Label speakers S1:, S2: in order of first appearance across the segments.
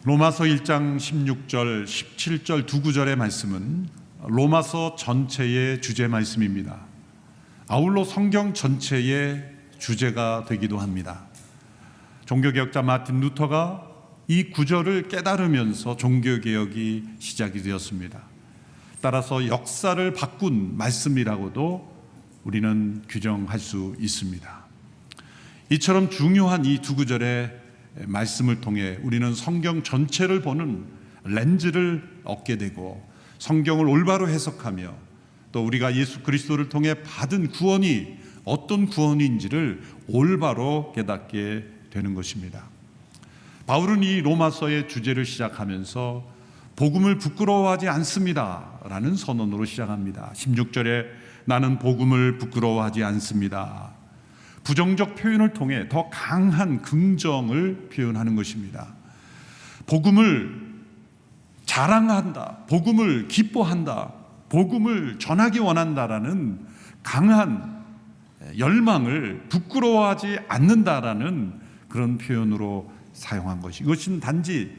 S1: 로마서 1장 16절, 17절 두 구절의 말씀은 로마서 전체의 주제 말씀입니다. 아울러 성경 전체의 주제가 되기도 합니다. 종교개혁자 마틴 루터가 이 구절을 깨달으면서 종교개혁이 시작이 되었습니다. 따라서 역사를 바꾼 말씀이라고도 우리는 규정할 수 있습니다. 이처럼 중요한 이 두 구절의 말씀을 통해 우리는 성경 전체를 보는 렌즈를 얻게 되고 성경을 올바로 해석하며 또 우리가 예수 그리스도를 통해 받은 구원이 어떤 구원인지를 올바로 깨닫게 되는 것입니다. 바울은 이 로마서의 주제를 시작하면서 복음을 부끄러워하지 않습니다 라는 선언으로 시작합니다. 16절에 나는 복음을 부끄러워하지 않습니다. 부정적 표현을 통해 더 강한 긍정을 표현하는 것입니다. 복음을 자랑한다, 복음을 기뻐한다, 복음을 전하기 원한다라는 강한 열망을 부끄러워하지 않는다라는 그런 표현으로 사용한 것이, 이것은 단지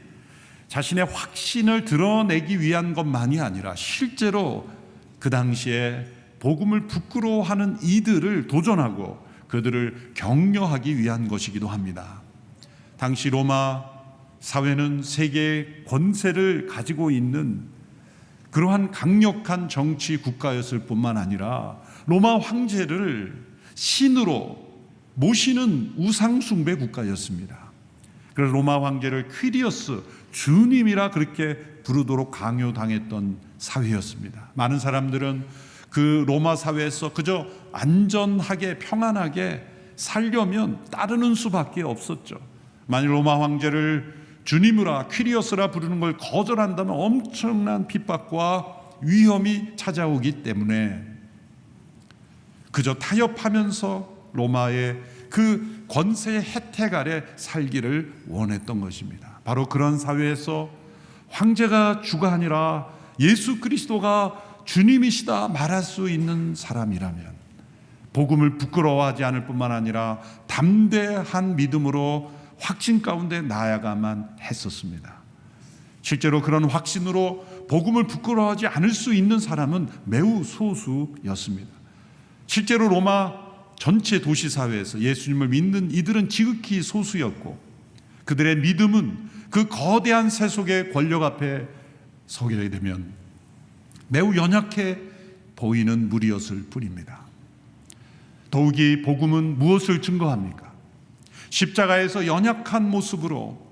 S1: 자신의 확신을 드러내기 위한 것만이 아니라 실제로 그 당시에 복음을 부끄러워하는 이들을 도전하고 그들을 격려하기 위한 것이기도 합니다. 당시 로마 사회는 세계의 권세를 가지고 있는 그러한 강력한 정치 국가였을 뿐만 아니라 로마 황제를 신으로 모시는 우상숭배 국가였습니다. 그래서 로마 황제를 퀴리어스, 주님이라 그렇게 부르도록 강요당했던 사회였습니다. 많은 사람들은 그 로마 사회에서 그저 안전하게 평안하게 살려면 따르는 수밖에 없었죠. 만일 로마 황제를 주님이라 퀴리어스라 부르는 걸 거절한다면 엄청난 핍박과 위험이 찾아오기 때문에 그저 타협하면서 로마의 그 권세의 혜택 아래 살기를 원했던 것입니다. 바로 그런 사회에서 황제가 주가 아니라 예수 그리스도가 주님이시다 말할 수 있는 사람이라면 복음을 부끄러워하지 않을 뿐만 아니라 담대한 믿음으로 확신 가운데 나아가만 했었습니다. 실제로 그런 확신으로 복음을 부끄러워하지 않을 수 있는 사람은 매우 소수였습니다. 실제로 로마 전체 도시 사회에서 예수님을 믿는 이들은 지극히 소수였고 그들의 믿음은 그 거대한 세속의 권력 앞에 서게 되면 매우 연약해 보이는 무리였을 뿐입니다. 더욱이 복음은 무엇을 증거합니까? 십자가에서 연약한 모습으로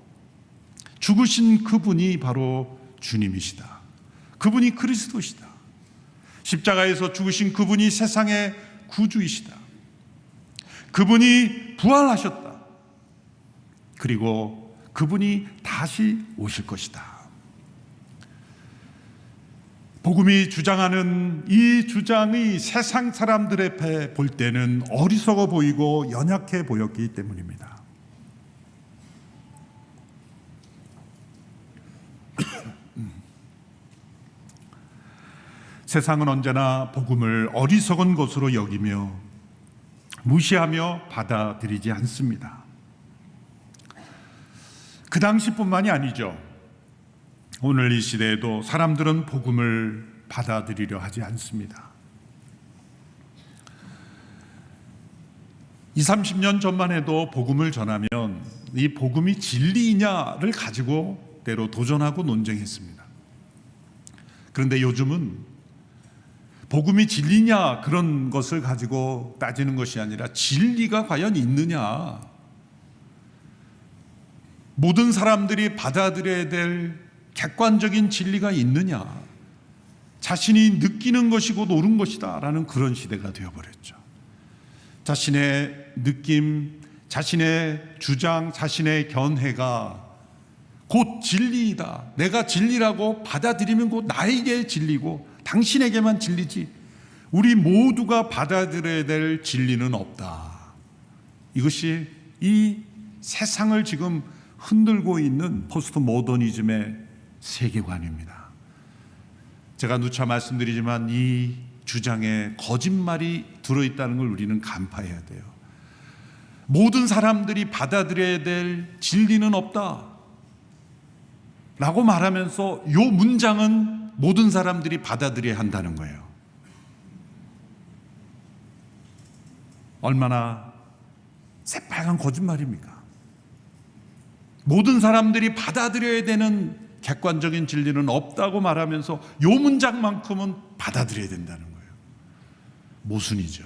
S1: 죽으신 그분이 바로 주님이시다. 그분이 그리스도시다. 십자가에서 죽으신 그분이 세상의 구주이시다. 그분이 부활하셨다. 그리고 그분이 다시 오실 것이다. 복음이 주장하는 이 주장이 세상 사람들 앞에 볼 때는 어리석어 보이고 연약해 보였기 때문입니다. 세상은 언제나 복음을 어리석은 것으로 여기며 무시하며 받아들이지 않습니다. 그 당시뿐만이 아니죠. 오늘 이 시대에도 사람들은 복음을 받아들이려 하지 않습니다. 20, 30년 전만 해도 복음을 전하면 이 복음이 진리이냐를 가지고 때로 도전하고 논쟁했습니다. 그런데 요즘은 복음이 진리냐 그런 것을 가지고 따지는 것이 아니라 진리가 과연 있느냐, 모든 사람들이 받아들여야 될 객관적인 진리가 있느냐, 자신이 느끼는 것이 곧 옳은 것이다 라는 그런 시대가 되어버렸죠. 자신의 느낌, 자신의 주장, 자신의 견해가 곧 진리이다, 내가 진리라고 받아들이면 곧 나에게 진리고 당신에게만 진리지 우리 모두가 받아들여야 될 진리는 없다. 이것이 이 세상을 지금 흔들고 있는 포스트 모더니즘의 세계관입니다. 제가 누차 말씀드리지만 이 주장에 거짓말이 들어있다는 걸 우리는 간파해야 돼요. 모든 사람들이 받아들여야 될 진리는 없다. 라고 말하면서 이 문장은 모든 사람들이 받아들여야 한다는 거예요. 얼마나 새빨간 거짓말입니까? 모든 사람들이 받아들여야 되는 객관적인 진리는 없다고 말하면서 이 문장만큼은 받아들여야 된다는 거예요. 모순이죠.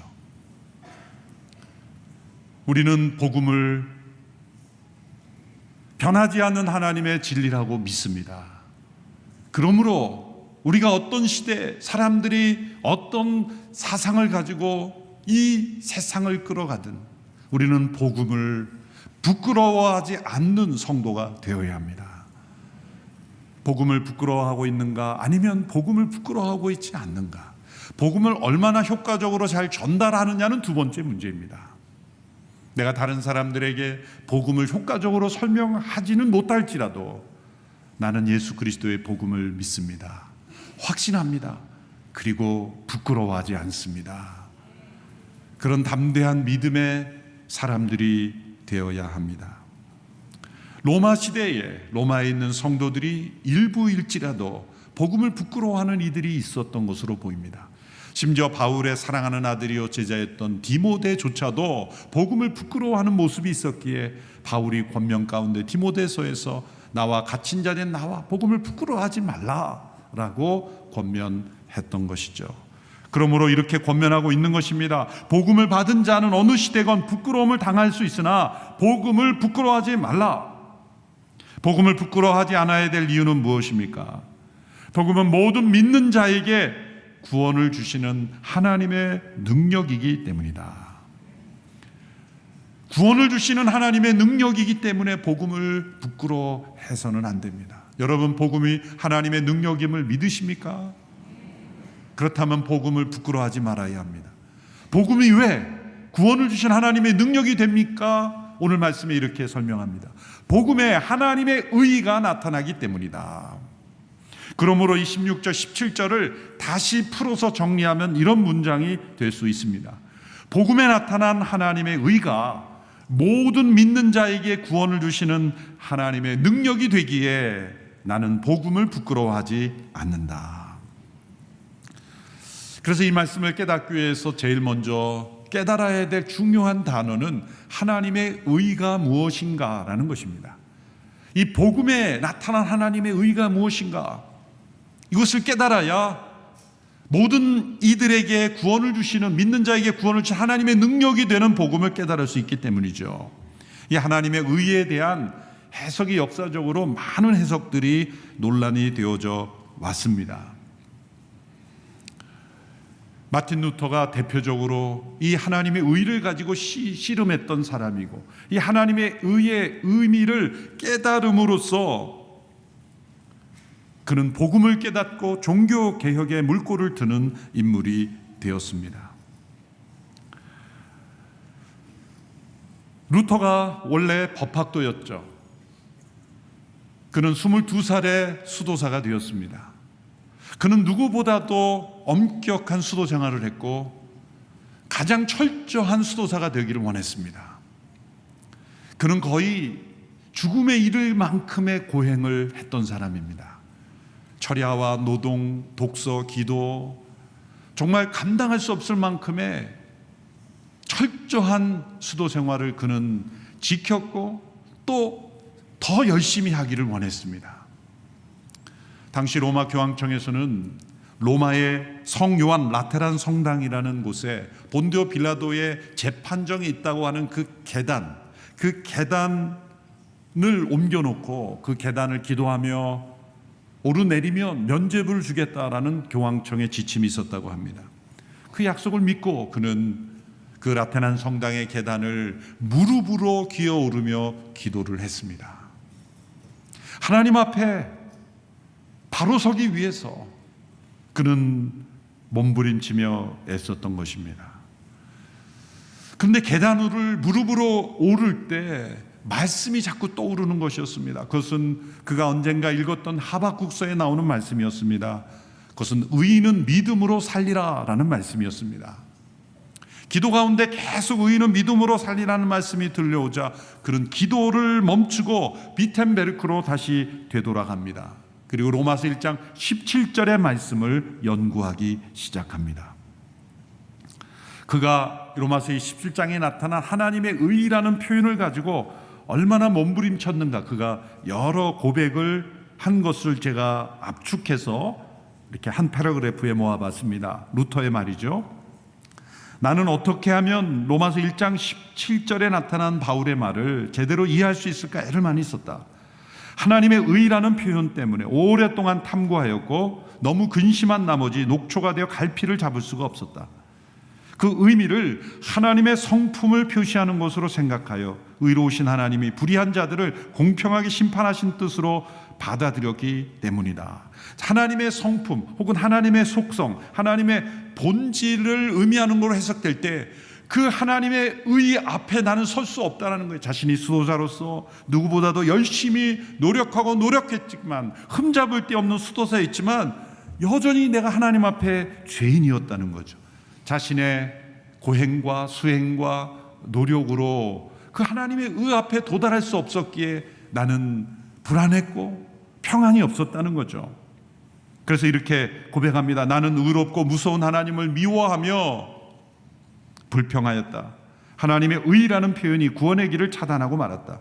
S1: 우리는 복음을 변하지 않는 하나님의 진리라고 믿습니다. 그러므로 우리가 어떤 시대, 사람들이 어떤 사상을 가지고 이 세상을 끌어가든 우리는 복음을 부끄러워하지 않는 성도가 되어야 합니다. 복음을 부끄러워하고 있는가? 아니면 복음을 부끄러워하고 있지 않는가? 복음을 얼마나 효과적으로 잘 전달하느냐는 두 번째 문제입니다. 내가 다른 사람들에게 복음을 효과적으로 설명하지는 못할지라도 나는 예수 그리스도의 복음을 믿습니다. 확신합니다. 그리고 부끄러워하지 않습니다. 그런 담대한 믿음의 사람들이 되어야 합니다. 로마 시대에 로마에 있는 성도들이 일부일지라도 복음을 부끄러워하는 이들이 있었던 것으로 보입니다. 심지어 바울의 사랑하는 아들이요 제자였던 디모데조차도 복음을 부끄러워하는 모습이 있었기에 바울이 권면 가운데 디모데서에서 나와 갇힌 자된 나와 복음을 부끄러워하지 말라라고 권면했던 것이죠. 그러므로 이렇게 권면하고 있는 것입니다. 복음을 받은 자는 어느 시대건 부끄러움을 당할 수 있으나 복음을 부끄러워하지 말라. 복음을 부끄러워하지 않아야 될 이유는 무엇입니까? 복음은 모든 믿는 자에게 구원을 주시는 하나님의 능력이기 때문이다. 구원을 주시는 하나님의 능력이기 때문에 복음을 부끄러워해서는 안 됩니다. 여러분, 복음이 하나님의 능력임을 믿으십니까? 그렇다면 복음을 부끄러워하지 말아야 합니다. 복음이 왜 구원을 주신 하나님의 능력이 됩니까? 오늘 말씀에 이렇게 설명합니다. 복음에 하나님의 의의가 나타나기 때문이다. 그러므로 이 16절, 17절을 다시 풀어서 정리하면 이런 문장이 될 수 있습니다. 복음에 나타난 하나님의 의가 모든 믿는 자에게 구원을 주시는 하나님의 능력이 되기에 나는 복음을 부끄러워하지 않는다. 그래서 이 말씀을 깨닫기 위해서 제일 먼저 깨달아야 될 중요한 단어는 하나님의 의가 무엇인가라는 것입니다. 이 복음에 나타난 하나님의 의가 무엇인가? 이것을 깨달아야 모든 이들에게 구원을 주시는, 믿는 자에게 구원을 주시는 하나님의 능력이 되는 복음을 깨달을 수 있기 때문이죠. 이 하나님의 의에 대한 해석이 역사적으로 많은 해석들이 논란이 되어져 왔습니다. 마틴 루터가 대표적으로 이 하나님의 의를 가지고 씨름했던 사람이고, 이 하나님의 의의 의미를 깨달음으로써 그는 복음을 깨닫고 종교 개혁의 물꼬를 트는 인물이 되었습니다. 루터가 원래 법학도였죠. 그는 22살에 수도사가 되었습니다. 그는 누구보다도 엄격한 수도 생활을 했고 가장 철저한 수도사가 되기를 원했습니다. 그는 거의 죽음에 이를 만큼의 고행을 했던 사람입니다. 철야와 노동, 독서, 기도, 정말 감당할 수 없을 만큼의 철저한 수도 생활을 그는 지켰고 또 더 열심히 하기를 원했습니다. 당시 로마 교황청에서는 로마의 성요한 라테란 성당이라는 곳에 본디오 빌라도의 재판정이 있다고 하는 그 계단을 옮겨놓고 그 계단을 기도하며 오르내리면 면죄부를 주겠다라는 교황청의 지침이 있었다고 합니다. 그 약속을 믿고 그는 그 라테란 성당의 계단을 무릎으로 기어오르며 기도를 했습니다. 하나님 앞에 바로 서기 위해서 그는 몸부림치며 애썼던 것입니다. 그런데 계단을 무릎으로 오를 때 말씀이 자꾸 떠오르는 것이었습니다. 그것은 그가 언젠가 읽었던 하박국서에 나오는 말씀이었습니다. 그것은 의인은 믿음으로 살리라 라는 말씀이었습니다. 기도 가운데 계속 의인은 믿음으로 살리라는 말씀이 들려오자 그런 기도를 멈추고 비텐베르크로 다시 되돌아갑니다. 그리고 로마서 1장 17절의 말씀을 연구하기 시작합니다. 그가 로마서 17장에 나타난 하나님의 의라는 표현을 가지고 얼마나 몸부림쳤는가, 그가 여러 고백을 한 것을 제가 압축해서 이렇게 한 패러그래프에 모아봤습니다. 루터의 말이죠. 나는 어떻게 하면 로마서 1장 17절에 나타난 바울의 말을 제대로 이해할 수 있을까 애를 많이 썼다. 하나님의 의라는 표현 때문에 오랫동안 탐구하였고 너무 근심한 나머지 녹초가 되어 갈피를 잡을 수가 없었다. 그 의미를 하나님의 성품을 표시하는 것으로 생각하여 의로우신 하나님이 불의한 자들을 공평하게 심판하신 뜻으로 받아들였기 때문이다. 하나님의 성품 혹은 하나님의 속성, 하나님의 본질을 의미하는 걸로 해석될 때 그 하나님의 의 앞에 나는 설 수 없다는 거예요. 자신이 수도자로서 누구보다도 열심히 노력하고 노력했지만 흠잡을 데 없는 수도사였지만 여전히 내가 하나님 앞에 죄인이었다는 거죠. 자신의 고행과 수행과 노력으로 그 하나님의 의 앞에 도달할 수 없었기에 나는 불안했고 평안이 없었다는 거죠. 그래서 이렇게 고백합니다. 나는 의롭고 무서운 하나님을 미워하며 불평하였다. 하나님의 의라는 표현이 구원의 길을 차단하고 말았다.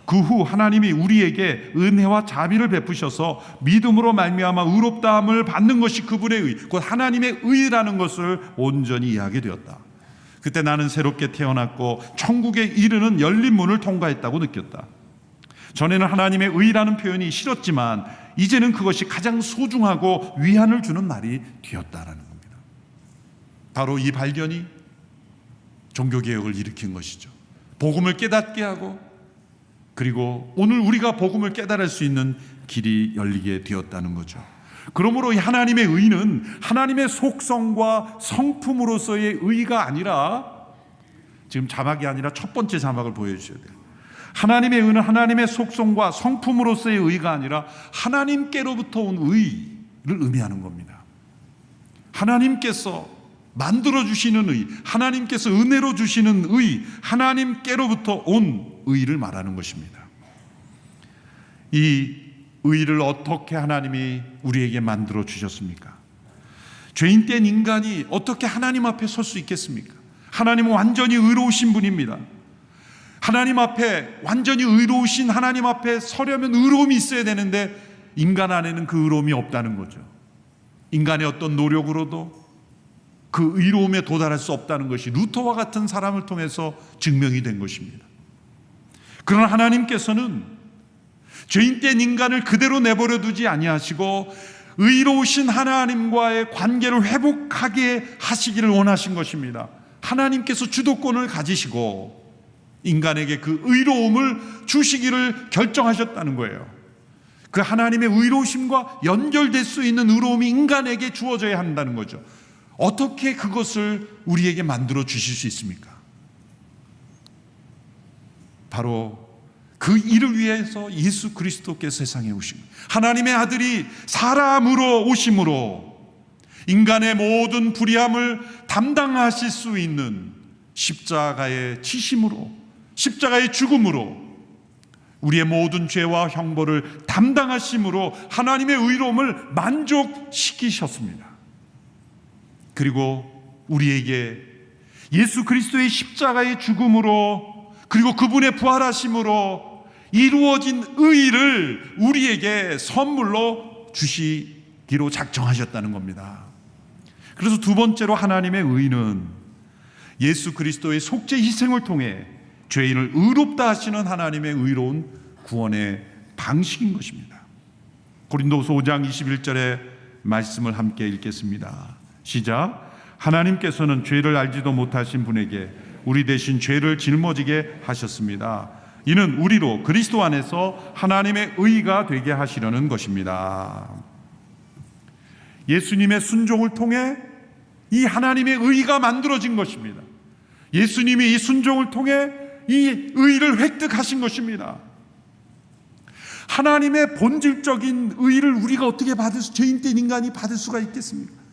S1: 그 후 하나님이 우리에게 은혜와 자비를 베푸셔서 믿음으로 말미암아 의롭다함을 받는 것이 그분의 의, 곧 하나님의 의라는 것을 온전히 이해하게 되었다. 그때 나는 새롭게 태어났고 천국에 이르는 열린 문을 통과했다고 느꼈다. 전에는 하나님의 의라는 표현이 싫었지만 이제는 그것이 가장 소중하고 위안을 주는 말이 되었다라는 겁니다. 바로 이 발견이 종교개혁을 일으킨 것이죠. 복음을 깨닫게 하고 그리고 오늘 우리가 복음을 깨달을 수 있는 길이 열리게 되었다는 거죠. 그러므로 이 하나님의 의는 하나님의 속성과 성품으로서의 의가 아니라, 지금 자막이 아니라 첫 번째 자막을 보여주셔야 돼요. 하나님의 의는 하나님의 속성과 성품으로서의 의가 아니라 하나님께로부터 온 의를 의미하는 겁니다. 하나님께서 만들어주시는 의, 하나님께서 은혜로 주시는 의, 하나님께로부터 온 의를 말하는 것입니다. 이 의를 어떻게 하나님이 우리에게 만들어 주셨습니까? 죄인된 인간이 어떻게 하나님 앞에 설 수 있겠습니까? 하나님은 완전히 의로우신 분입니다. 하나님 앞에 완전히 의로우신 하나님 앞에 서려면 의로움이 있어야 되는데 인간 안에는 그 의로움이 없다는 거죠. 인간의 어떤 노력으로도 그 의로움에 도달할 수 없다는 것이 루터와 같은 사람을 통해서 증명이 된 것입니다. 그러나 하나님께서는 죄인된 인간을 그대로 내버려 두지 아니하시고 의로우신 하나님과의 관계를 회복하게 하시기를 원하신 것입니다. 하나님께서 주도권을 가지시고 인간에게 그 의로움을 주시기를 결정하셨다는 거예요. 그 하나님의 의로우심과 연결될 수 있는 의로움이 인간에게 주어져야 한다는 거죠. 어떻게 그것을 우리에게 만들어 주실 수 있습니까? 바로 그 일을 위해서 예수 그리스도께서 세상에 오신 거예요. 하나님의 아들이 사람으로 오심으로 인간의 모든 불의함을 담당하실 수 있는 십자가의 치심으로, 십자가의 죽음으로 우리의 모든 죄와 형벌을 담당하심으로 하나님의 의로움을 만족시키셨습니다. 그리고 우리에게 예수 그리스도의 십자가의 죽음으로 그리고 그분의 부활하심으로 이루어진 의를 우리에게 선물로 주시기로 작정하셨다는 겁니다. 그래서 두 번째로 하나님의 의는 예수 그리스도의 속죄 희생을 통해 죄인을 의롭다 하시는 하나님의 의로운 구원의 방식인 것입니다. 고린도후서 5장 21절의 말씀을 함께 읽겠습니다. 시작. 하나님께서는 죄를 알지도 못하신 분에게 우리 대신 죄를 짊어지게 하셨습니다. 이는 우리로 그리스도 안에서 하나님의 의가 되게 하시려는 것입니다. 예수님의 순종을 통해 이 하나님의 의가 만들어진 것입니다. 예수님이 이 순종을 통해 이 의를 획득하신 것입니다. 하나님의 본질적인 의를 우리가 어떻게 받을 죄인된 인간이 받을 수가 있겠습니까?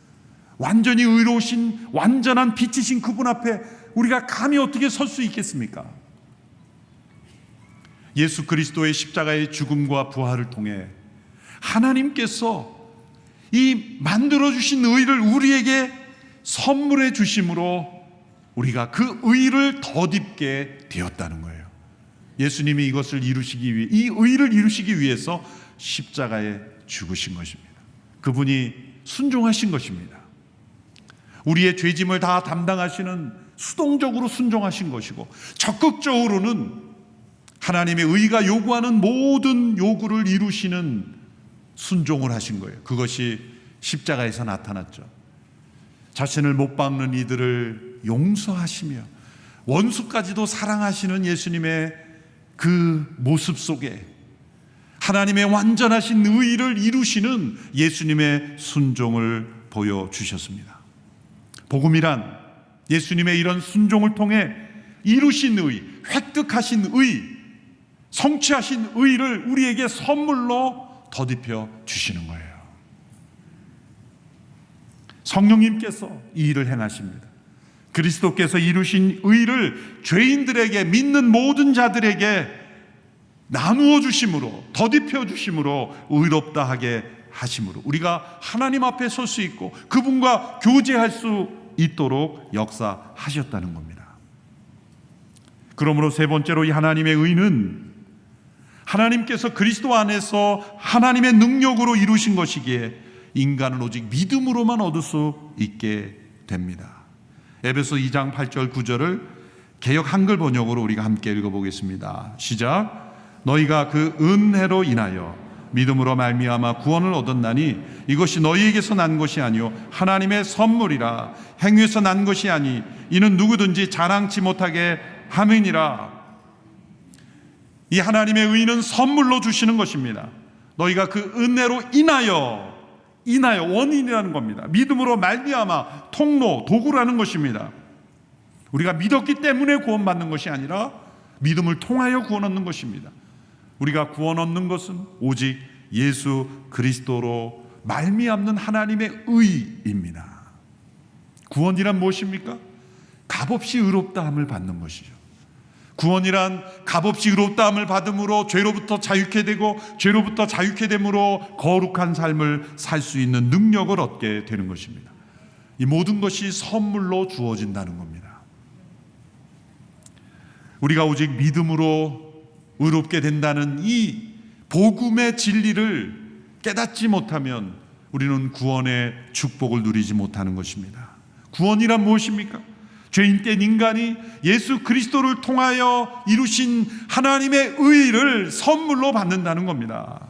S1: 완전히 의로우신 완전한 빛이신 그분 앞에 우리가 감히 어떻게 설 수 있겠습니까? 예수 그리스도의 십자가의 죽음과 부활을 통해 하나님께서 이 만들어주신 의를 우리에게 선물해 주심으로 우리가 그 의를 덧입게 되었다는 거예요. 예수님이 이것을 이루시기 위해, 이 의를 이루시기 위해서 십자가에 죽으신 것입니다. 그분이 순종하신 것입니다. 우리의 죄짐을 다 담당하시는, 수동적으로 순종하신 것이고, 적극적으로는 하나님의 의가 요구하는 모든 요구를 이루시는 순종을 하신 거예요. 그것이 십자가에서 나타났죠. 자신을 못 박는 이들을 용서하시며 원수까지도 사랑하시는 예수님의 그 모습 속에 하나님의 완전하신 의를 이루시는 예수님의 순종을 보여주셨습니다. 복음이란 예수님의 이런 순종을 통해 이루신 의, 획득하신 의, 성취하신 의를 우리에게 선물로 덧입혀 주시는 거예요. 성령님께서 이 일을 행하십니다. 그리스도께서 이루신 의를 죄인들에게, 믿는 모든 자들에게 나누어 주심으로, 덧입혀 주심으로, 의롭다 하게 하심으로 우리가 하나님 앞에 설 수 있고 그분과 교제할 수 있도록 역사하셨다는 겁니다. 그러므로 세 번째로 이 하나님의 의는 하나님께서 그리스도 안에서 하나님의 능력으로 이루신 것이기에 인간은 오직 믿음으로만 얻을 수 있게 됩니다. 에베소 2장 8절 9절을 개역 한글 번역으로 우리가 함께 읽어보겠습니다. 시작. 너희가 그 은혜로 인하여 믿음으로 말미암아 구원을 얻었나니 이것이 너희에게서 난 것이 아니요 하나님의 선물이라. 행위에서 난 것이 아니 이는 누구든지 자랑치 못하게 함이니라. 이 하나님의 의는 선물로 주시는 것입니다. 너희가 그 은혜로 인하여 원인이라는 겁니다. 믿음으로 말미암아, 통로, 도구라는 것입니다. 우리가 믿었기 때문에 구원받는 것이 아니라 믿음을 통하여 구원 얻는 것입니다. 우리가 구원 얻는 것은 오직 예수 그리스도로 말미암는 하나님의 의입니다. 구원이란 무엇입니까? 값없이 의롭다함을 받는 것이죠. 구원이란 값없이 의롭다함을 받음으로 죄로부터 자유케 되고 죄로부터 자유케 됨으로 거룩한 삶을 살 수 있는 능력을 얻게 되는 것입니다. 이 모든 것이 선물로 주어진다는 겁니다. 우리가 오직 믿음으로 의롭게 된다는 이 복음의 진리를 깨닫지 못하면 우리는 구원의 축복을 누리지 못하는 것입니다. 구원이란 무엇입니까? 죄인된 인간이 예수 그리스도를 통하여 이루신 하나님의 의를 선물로 받는다는 겁니다.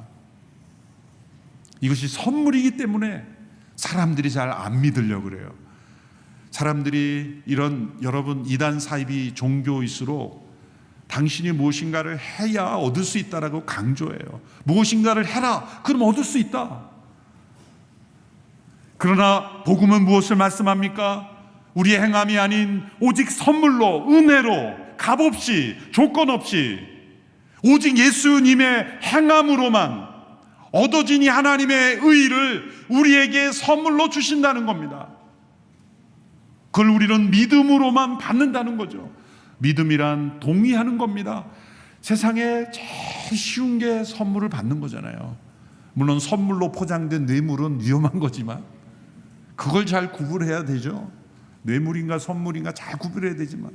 S1: 이것이 선물이기 때문에 사람들이 잘 안 믿으려고 그래요. 사람들이 여러분 이단 사이비 종교일수록 당신이 무엇인가를 해야 얻을 수 있다라고 강조해요. 무엇인가를 해라, 그럼 얻을 수 있다. 그러나 복음은 무엇을 말씀합니까? 우리의 행함이 아닌 오직 선물로, 은혜로, 값없이, 조건 없이 오직 예수님의 행함으로만 얻어진 이 하나님의 의를 우리에게 선물로 주신다는 겁니다. 그걸 우리는 믿음으로만 받는다는 거죠. 믿음이란 동의하는 겁니다. 세상에 제일 쉬운 게 선물을 받는 거잖아요. 물론 선물로 포장된 뇌물은 위험한 거지만 그걸 잘 구분해야 되죠. 뇌물인가 선물인가 잘 구별해야 되지만,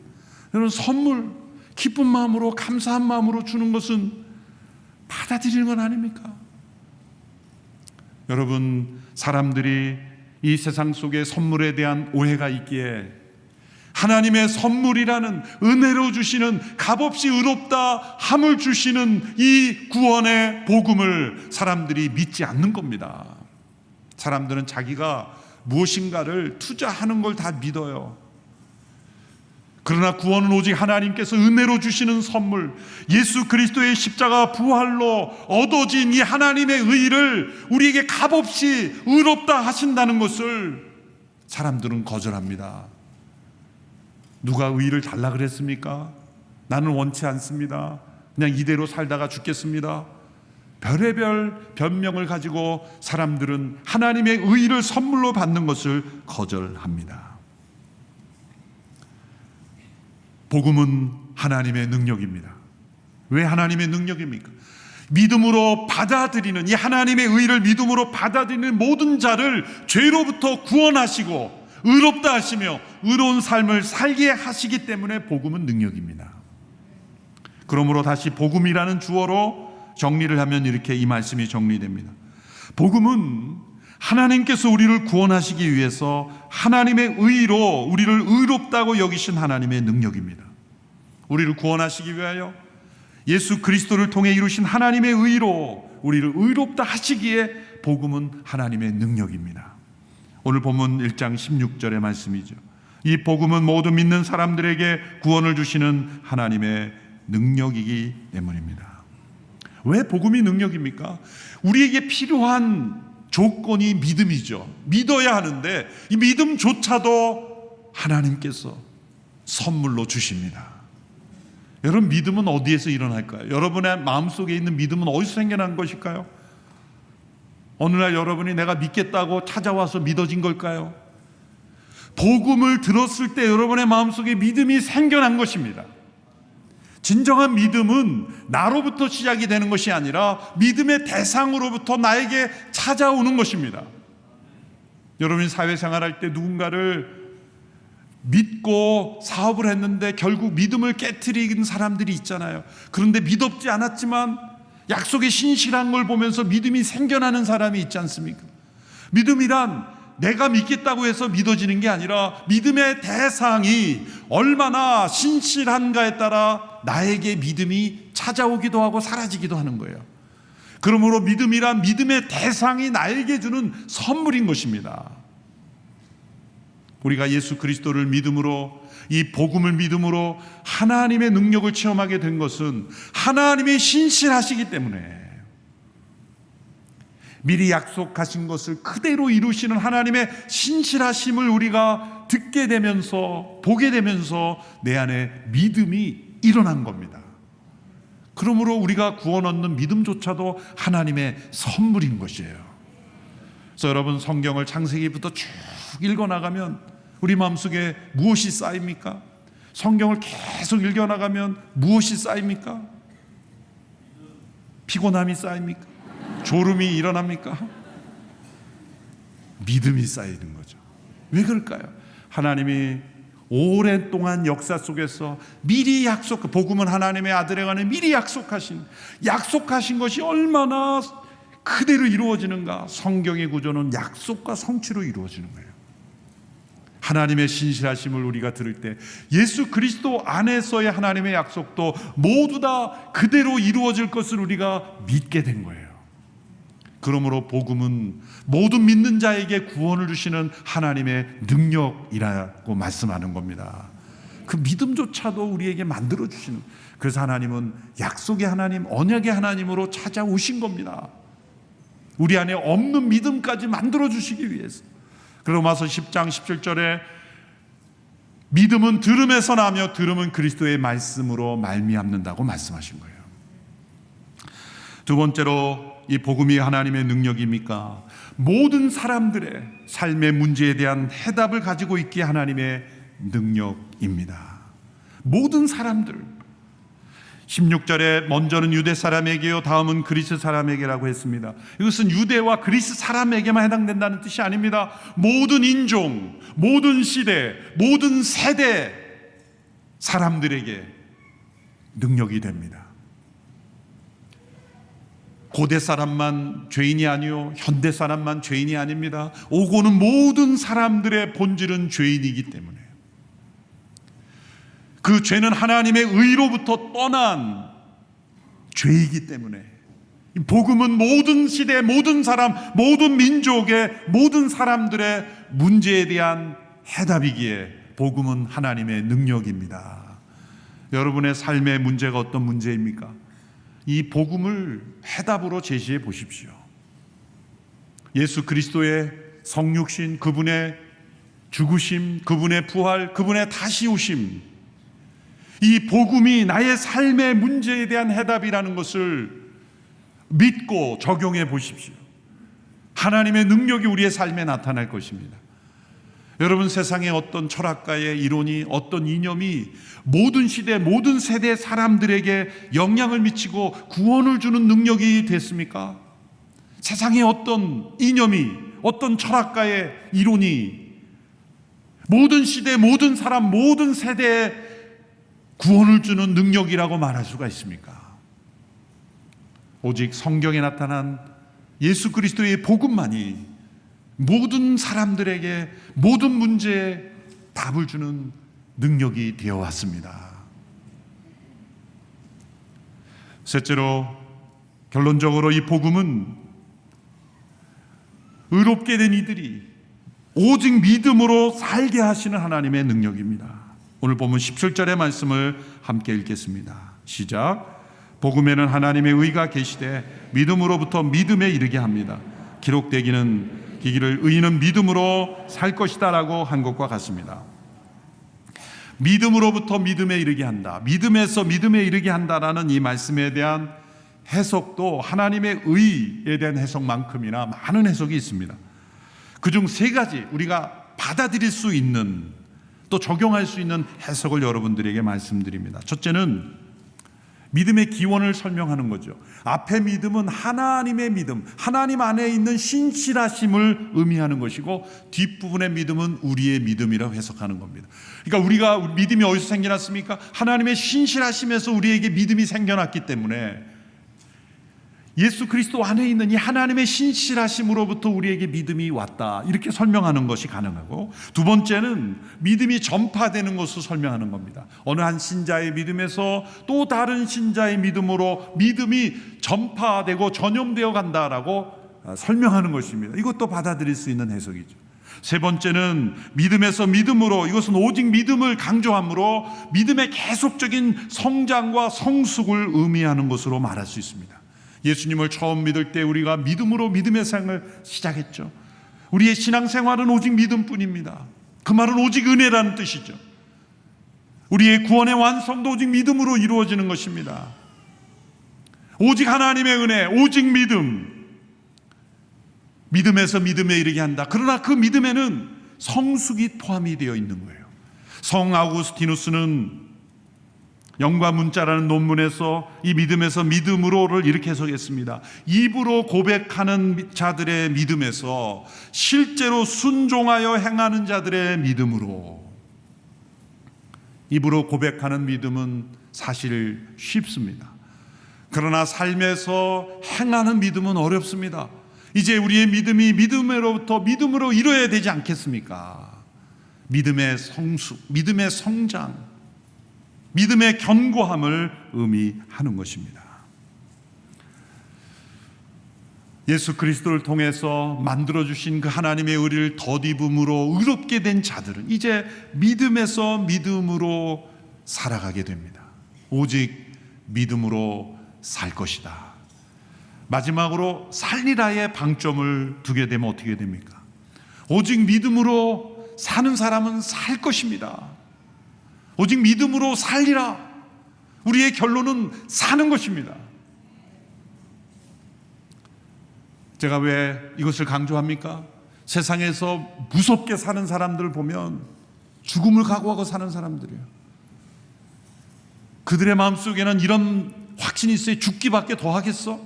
S1: 여러분, 선물, 기쁜 마음으로, 감사한 마음으로 주는 것은 받아들이는 건 아닙니까? 여러분, 사람들이 이 세상 속에 선물에 대한 오해가 있기에 하나님의 선물이라는, 은혜로 주시는, 값없이 의롭다 함을 주시는 이 구원의 복음을 사람들이 믿지 않는 겁니다. 사람들은 자기가 무엇인가를 투자하는 걸 다 믿어요. 그러나 구원은 오직 하나님께서 은혜로 주시는 선물, 예수 그리스도의 십자가 부활로 얻어진 이 하나님의 의를 우리에게 값없이 의롭다 하신다는 것을 사람들은 거절합니다. 누가 의를 달라 그랬습니까? 나는 원치 않습니다. 그냥 이대로 살다가 죽겠습니다. 별의별 변명을 가지고 사람들은 하나님의 의를 선물로 받는 것을 거절합니다. 복음은 하나님의 능력입니다. 왜 하나님의 능력입니까? 믿음으로 받아들이는, 이 하나님의 의를 믿음으로 받아들이는 모든 자를 죄로부터 구원하시고 의롭다 하시며 의로운 삶을 살게 하시기 때문에 복음은 능력입니다. 그러므로 다시 복음이라는 주어로 정리를 하면 이렇게 이 말씀이 정리됩니다. 복음은 하나님께서 우리를 구원하시기 위해서 하나님의 의로 우리를 의롭다고 여기신 하나님의 능력입니다. 우리를 구원하시기 위하여 예수 그리스도를 통해 이루신 하나님의 의로 우리를 의롭다 하시기에 복음은 하나님의 능력입니다. 오늘 본문 1장 16절의 말씀이죠. 이 복음은 모두 믿는 사람들에게 구원을 주시는 하나님의 능력이기 때문입니다. 왜 복음이 능력입니까? 우리에게 필요한 조건이 믿음이죠. 믿어야 하는데 이 믿음조차도 하나님께서 선물로 주십니다. 여러분, 믿음은 어디에서 일어날까요? 여러분의 마음속에 있는 믿음은 어디서 생겨난 것일까요? 어느 날 여러분이 내가 믿겠다고 찾아와서 믿어진 걸까요? 복음을 들었을 때 여러분의 마음속에 믿음이 생겨난 것입니다. 진정한 믿음은 나로부터 시작이 되는 것이 아니라 믿음의 대상으로부터 나에게 찾아오는 것입니다. 여러분이 사회생활할 때 누군가를 믿고 사업을 했는데 결국 믿음을 깨트리는 사람들이 있잖아요. 그런데 믿었지 않았지만 약속에 신실한 걸 보면서 믿음이 생겨나는 사람이 있지 않습니까? 믿음이란 내가 믿겠다고 해서 믿어지는 게 아니라 믿음의 대상이 얼마나 신실한가에 따라 나에게 믿음이 찾아오기도 하고 사라지기도 하는 거예요. 그러므로 믿음이란 믿음의 대상이 나에게 주는 선물인 것입니다. 우리가 예수 그리스도를 믿음으로, 이 복음을 믿음으로 하나님의 능력을 체험하게 된 것은 하나님이 신실하시기 때문에, 미리 약속하신 것을 그대로 이루시는 하나님의 신실하심을 우리가 듣게 되면서, 보게 되면서 내 안에 믿음이 일어난 겁니다. 그러므로 우리가 구원 얻는 믿음조차도 하나님의 선물인 것이에요. 그래서 여러분, 성경을 창세기부터 쭉 읽어나가면 우리 마음속에 무엇이 쌓입니까? 성경을 계속 읽어나가면 무엇이 쌓입니까? 피곤함이 쌓입니까? 졸음이 일어납니까? 믿음이 쌓이는 거죠. 왜 그럴까요? 하나님이 오랫동안 역사 속에서 미리 복음은 하나님의 아들에 관해 미리 약속하신 것이 얼마나 그대로 이루어지는가. 성경의 구조는 약속과 성취로 이루어지는 거예요. 하나님의 신실하심을 우리가 들을 때 예수 그리스도 안에서의 하나님의 약속도 모두 다 그대로 이루어질 것을 우리가 믿게 된 거예요. 그러므로 복음은 모든 믿는 자에게 구원을 주시는 하나님의 능력이라고 말씀하는 겁니다. 그 믿음조차도 우리에게 만들어 주시는, 그래서 하나님은 약속의 하나님, 언약의 하나님으로 찾아오신 겁니다. 우리 안에 없는 믿음까지 만들어 주시기 위해서. 로마서 10장 17절에 믿음은 들음에서 나며 들음은 그리스도의 말씀으로 말미암는다고 말씀하신 거예요. 두 번째로, 이 복음이 하나님의 능력입니까? 모든 사람들의 삶의 문제에 대한 해답을 가지고 있기에 하나님의 능력입니다. 모든 사람들. 16절에 먼저는 유대 사람에게요, 다음은 그리스 사람에게라고 했습니다. 이것은 유대와 그리스 사람에게만 해당된다는 뜻이 아닙니다. 모든 인종, 모든 시대, 모든 세대 사람들에게 능력이 됩니다. 고대 사람만 죄인이 아니요, 현대 사람만 죄인이 아닙니다. 오고는 모든 사람들의 본질은 죄인이기 때문에, 그 죄는 하나님의 의로부터 떠난 죄이기 때문에, 복음은 모든 시대, 모든 사람, 모든 민족의 모든 사람들의 문제에 대한 해답이기에 복음은 하나님의 능력입니다. 여러분의 삶의 문제가 어떤 문제입니까? 이 복음을 해답으로 제시해 보십시오. 예수 그리스도의 성육신, 그분의 죽으심, 그분의 부활, 그분의 다시 오심, 이 복음이 나의 삶의 문제에 대한 해답이라는 것을 믿고 적용해 보십시오. 하나님의 능력이 우리의 삶에 나타날 것입니다. 여러분, 세상의 어떤 철학가의 이론이, 어떤 이념이 모든 시대, 모든 세대 사람들에게 영향을 미치고 구원을 주는 능력이 됐습니까? 세상의 어떤 이념이, 어떤 철학가의 이론이 모든 시대, 모든 사람, 모든 세대에 구원을 주는 능력이라고 말할 수가 있습니까? 오직 성경에 나타난 예수 그리스도의 복음만이 모든 사람들에게 모든 문제에 답을 주는 능력이 되어 왔습니다. 셋째로, 결론적으로 이 복음은 의롭게 된 이들이 오직 믿음으로 살게 하시는 하나님의 능력입니다. 오늘 보면 17절의 말씀을 함께 읽겠습니다. 시작. 복음에는 하나님의 의가 계시되 믿음으로부터 믿음에 이르게 합니다. 기록되기를 의인은 믿음으로 살 것이다 라고 한 것과 같습니다. 믿음으로부터 믿음에 이르게 한다, 믿음에서 믿음에 이르게 한다라는 이 말씀에 대한 해석도 하나님의 의에 대한 해석만큼이나 많은 해석이 있습니다. 그중 세 가지 우리가 받아들일 수 있는, 또 적용할 수 있는 해석을 여러분들에게 말씀드립니다. 첫째는 믿음의 기원을 설명하는 거죠. 앞에 믿음은 하나님의 믿음, 하나님 안에 있는 신실하심을 의미하는 것이고, 뒷부분의 믿음은 우리의 믿음이라고 해석하는 겁니다. 그러니까 우리가 믿음이 어디서 생겨났습니까? 하나님의 신실하심에서 우리에게 믿음이 생겨났기 때문에 예수 그리스도 안에 있는 이 하나님의 신실하심으로부터 우리에게 믿음이 왔다, 이렇게 설명하는 것이 가능하고, 두 번째는 믿음이 전파되는 것을 설명하는 겁니다. 어느 한 신자의 믿음에서 또 다른 신자의 믿음으로 믿음이 전파되고 전염되어 간다라고 설명하는 것입니다. 이것도 받아들일 수 있는 해석이죠. 세 번째는 믿음에서 믿음으로, 이것은 오직 믿음을 강조하므로 믿음의 계속적인 성장과 성숙을 의미하는 것으로 말할 수 있습니다. 예수님을 처음 믿을 때 우리가 믿음으로 믿음의 생을 시작했죠. 우리의 신앙생활은 오직 믿음뿐입니다. 그 말은 오직 은혜라는 뜻이죠. 우리의 구원의 완성도 오직 믿음으로 이루어지는 것입니다. 오직 하나님의 은혜, 오직 믿음, 믿음에서 믿음에 이르게 한다. 그러나 그 믿음에는 성숙이 포함이 되어 있는 거예요. 성 아우구스티누스는 영과 문자라는 논문에서 이 믿음에서 믿음으로를 이렇게 해석했습니다. 입으로 고백하는 자들의 믿음에서 실제로 순종하여 행하는 자들의 믿음으로. 입으로 고백하는 믿음은 사실 쉽습니다. 그러나 삶에서 행하는 믿음은 어렵습니다. 이제 우리의 믿음이 믿음으로부터 믿음으로 이루어야 되지 않겠습니까? 믿음의 성숙, 믿음의 성장, 믿음의 견고함을 의미하는 것입니다. 예수 그리스도를 통해서 만들어주신 그 하나님의 의를 덧입음으로 의롭게 된 자들은 이제 믿음에서 믿음으로 살아가게 됩니다. 오직 믿음으로 살 것이다. 마지막으로 살리라의 방점을 두게 되면 어떻게 됩니까? 오직 믿음으로 사는 사람은 살 것입니다. 오직 믿음으로 살리라. 우리의 결론은 사는 것입니다. 제가 왜 이것을 강조합니까? 세상에서 무섭게 사는 사람들을 보면 죽음을 각오하고 사는 사람들이에요. 그들의 마음속에는 이런 확신이 있어요. 죽기밖에 더 하겠어?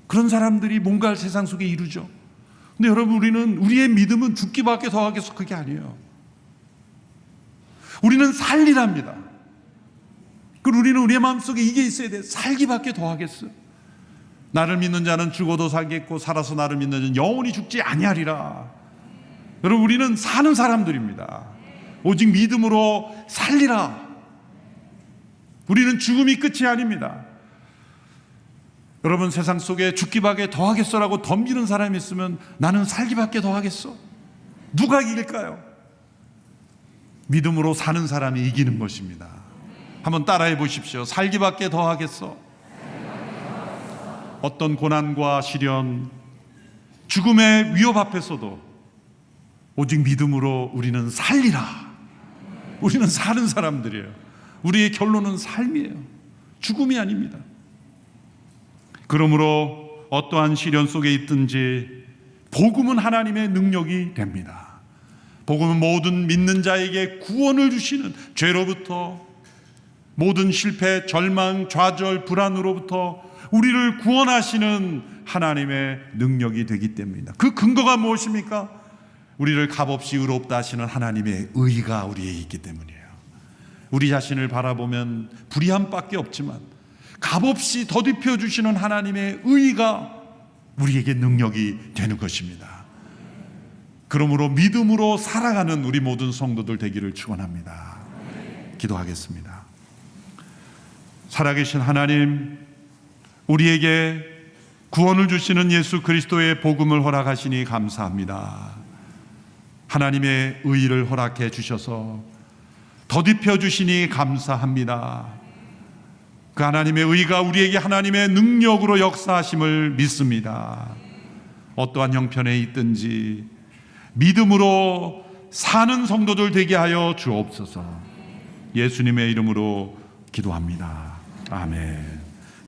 S1: 그런 사람들이 뭔가를 세상 속에 이루죠. 근데 여러분, 우리의 믿음은 죽기밖에 더 하겠어, 그게 아니에요. 우리는 살리랍니다. 그리고 우리는 우리의 마음속에 이게 있어야 돼. 살기밖에 더 하겠어. 나를 믿는 자는 죽어도 살겠고 살아서 나를 믿는 자는 영원히 죽지 아니하리라. 여러분, 우리는 사는 사람들입니다. 오직 믿음으로 살리라. 우리는 죽음이 끝이 아닙니다. 여러분, 세상 속에 죽기밖에 더 하겠어라고 덤비는 사람이 있으면 나는 살기밖에 더 하겠어. 누가 이길까요? 믿음으로 사는 사람이 이기는 것입니다. 한번 따라해 보십시오. 살기밖에 더 하겠어. 어떤 고난과 시련, 죽음의 위협 앞에서도 오직 믿음으로 우리는 살리라. 우리는 사는 사람들이에요. 우리의 결론은 삶이에요. 죽음이 아닙니다. 그러므로 어떠한 시련 속에 있든지 복음은 하나님의 능력이 됩니다. 복음은 모든 믿는 자에게 구원을 주시는, 죄로부터, 모든 실패, 절망, 좌절, 불안으로부터 우리를 구원하시는 하나님의 능력이 되기 때문입니다. 그 근거가 무엇입니까? 우리를 값없이 의롭다 하시는 하나님의 의가 우리에 있기 때문이에요. 우리 자신을 바라보면 불의함밖에 없지만 값없이 더딥혀 주시는 하나님의 의가 우리에게 능력이 되는 것입니다. 그러므로 믿음으로 살아가는 우리 모든 성도들 되기를 축원합니다. 기도하겠습니다. 살아계신 하나님, 우리에게 구원을 주시는 예수 그리스도의 복음을 허락하시니 감사합니다. 하나님의 의를 허락해 주셔서 더딥혀 주시니 감사합니다. 그 하나님의 의가 우리에게 하나님의 능력으로 역사하심을 믿습니다. 어떠한 형편에 있든지 믿음으로 사는 성도들 되게 하여 주옵소서. 예수님의 이름으로 기도합니다. 아멘.